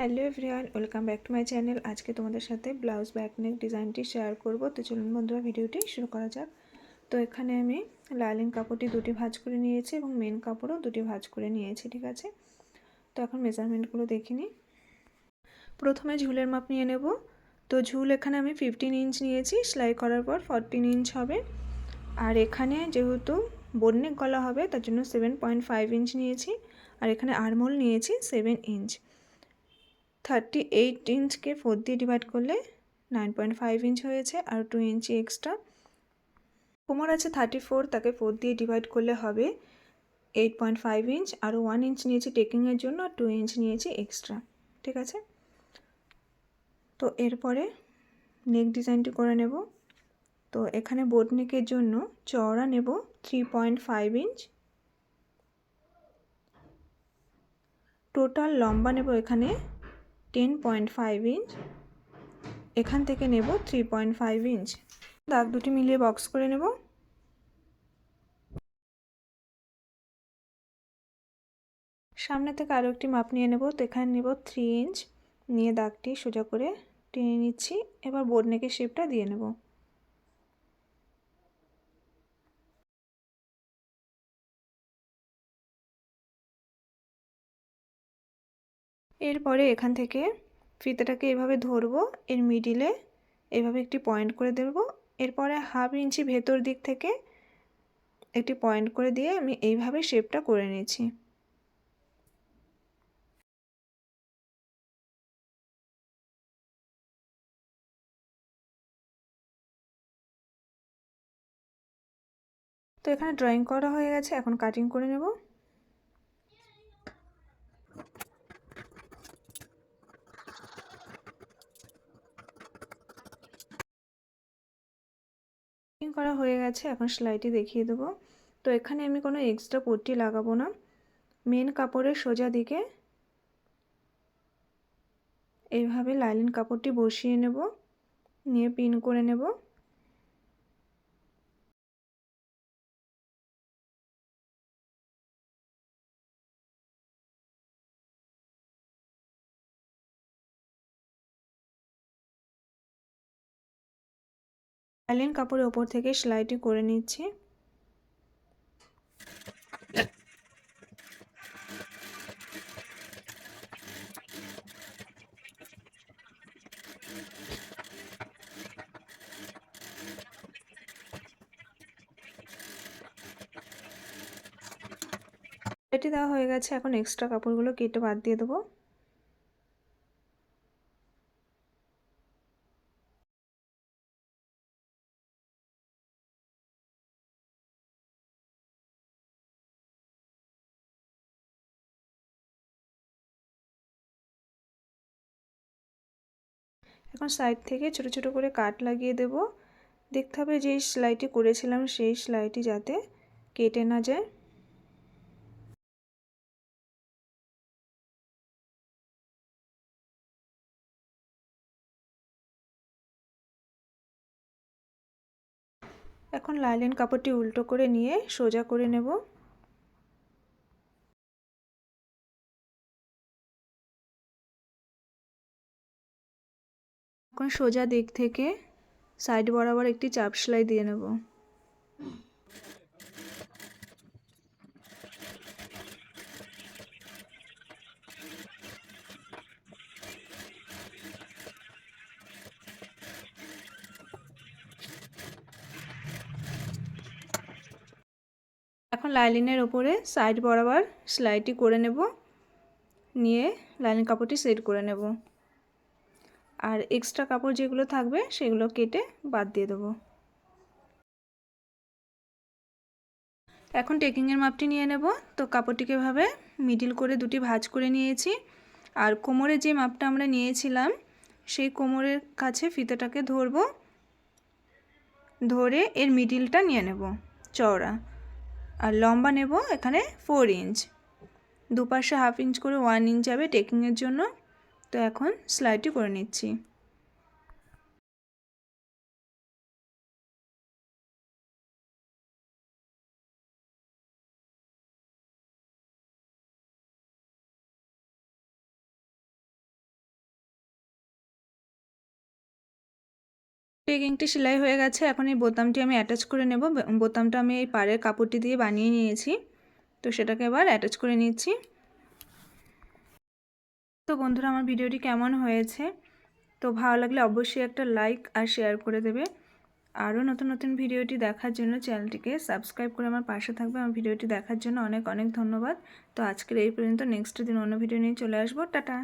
Hello everyone, welcome back to my channel. আজকে তোমাদের সাথে ব্লাউজ ব্যাক নেক ডিজাইনটি শেয়ার করব। তো চলুন বন্ধুরা, ভিডিওটি শুরু করা যাক। তো এখানে আমি লাইলিন কাপড়টি দুটি ভাঁজ করে নিয়েছি এবং মেন কাপড়ও দুটি ভাঁজ করে নিয়েছি, ঠিক আছে। তো এখন মেজারমেন্টগুলো দেখে নিই। প্রথমে ঝুলের মাপ নিয়ে নেব। তো ঝুল এখানে আমি 15 ইঞ্চ নিয়েছি, সেলাই করার পর 14 ইঞ্চ হবে। আর এখানে যেহেতু বোটনেক গলা হবে তার জন্য 7.5 ইঞ্চ নিয়েছি। আর এখানে আর্মহোল নিয়েছি 7 ইঞ্চ। 38 ইঞ্চকে 4 দিয়ে ডিভাইড করলে 9.5 ইঞ্চ হয়েছে, আর 2 ইঞ্চি এক্সট্রা। কোমর আছে 34, তাকে 4 দিয়ে ডিভাইড করলে হবে 8.5 ইঞ্চ। আরও 1 ইঞ্চ নিয়েছি টেকিংয়ের জন্য, আর 2 ইঞ্চ নিয়েছি এক্সট্রা, ঠিক আছে। তো এরপরে নেক ডিজাইনটি করে নেব। তো এখানে বোট নেকের জন্য চওড়া নেব 3.5 ইঞ্চ, টোটাল লম্বা নেব এখানে 10.5 ইঞ্চ, এখান থেকে নেব 3.5 ইঞ্চ। দাগ দুটি মিলিয়ে বক্স করে নেব। সামনে থেকে আরও একটি মাপ নিয়ে নেব। তো এখানে নেব 3 ইঞ্চ, নিয়ে দাগটি সোজা করে টেনে নিচ্ছি। এবার বোট নেকের শেপটা দিয়ে নেব। এরপরে এখান থেকে ফিতেটাকে এভাবে ধরবো, এর মিডিলে এভাবে একটি পয়েন্ট করে দেব। এরপরে 1/2 ইঞ্চি ভেতর দিক থেকে একটি পয়েন্ট করে দিয়ে আমি এইভাবে শেপটা করে নিয়েছি। তো এখানে ড্রয়িং করা হয়ে গেছে, এখন কাটিং করে নেব। কাটিং করা হয়ে গেছে, এখন সেলাইটি দেখিয়ে দেবো। তো এখানে আমি কোনো এক্সট্রা পট্টি লাগাবো না। মেন কাপড়ের সোজা দিকে এইভাবে লাইলিন কাপড়টি বসিয়ে নেব, নিয়ে পিন করে নেব। লাইলিন কাপড়ের ওপর থেকে সেলাইটি করে নিচ্ছি। সেলাইটি দেওয়া হয়ে গেছে, এখন এক্সট্রা কাপড়গুলো কেটে বাদ দিয়ে দেবো। এখন সাইড থেকে ছোট ছোট করে কাট লাগিয়ে দেব। দেখতে হবে যে সেলাইটি করেছিলাম সেই সেলাইটি যাতে কেটে না যায়। এখন লাইলিন কাপড়টি উল্টো করে নিয়ে সোজা করে নেব। এখন সোজা দিক থেকে সাইড বরাবর একটি চাপ সেলাই দিয়ে নেব। এখন লাইলিনের ওপরে সাইড বরাবর সেলাইটি করে নেব, নিয়ে লাইলিন কাপড়টি সেট করে নেব। আর এক্সট্রা কাপড় যেগুলো থাকবে সেগুলো কেটে বাদ দিয়ে দেবো। এখন টেকিংয়ের মাপটি নিয়ে নেব। তো কাপড়টিকে এভাবে মিডিল করে দুটি ভাঁজ করে নিয়েছি। আর কোমরের যে মাপটা আমরা নিয়েছিলাম সেই কোমরের কাছে ফিতাটাকে ধরব, ধরে এর মিডিলটা নিয়ে নেব চওড়া। আর লম্বা নেব এখানে 4 ইঞ্চ, দুপাশে 1/2 ইঞ্চ করে 1 ইঞ্চ যাবে টেকিংয়ের জন্য। তো এখন সেলাইটি করে নিচ্ছি। পেগিংটি সেলাই হয়ে গেছে। এখন এই বোতামটি আমি অ্যাটাচ করে নেব। বোতামটা আমি এই পাড়ের কাপড়টি দিয়ে বানিয়ে নিয়েছি, তো সেটাকে এবার অ্যাটাচ করে নিচ্ছি। তো বন্ধুরা, আমার ভিডিওটি কেমন হয়েছে? তো ভালো লাগলে অবশ্যই একটা লাইক আর শেয়ার করে দেবে। আরও নতুন নতুন ভিডিওটি দেখার জন্য চ্যানেলটিকে সাবস্ক্রাইব করে আমার পাশে থাকবে। আমার ভিডিওটি দেখার জন্য অনেক অনেক ধন্যবাদ। তো আজকের এই পর্যন্ত, নেক্সট দিন অন্য ভিডিও নিয়ে চলে আসবো। টাটা।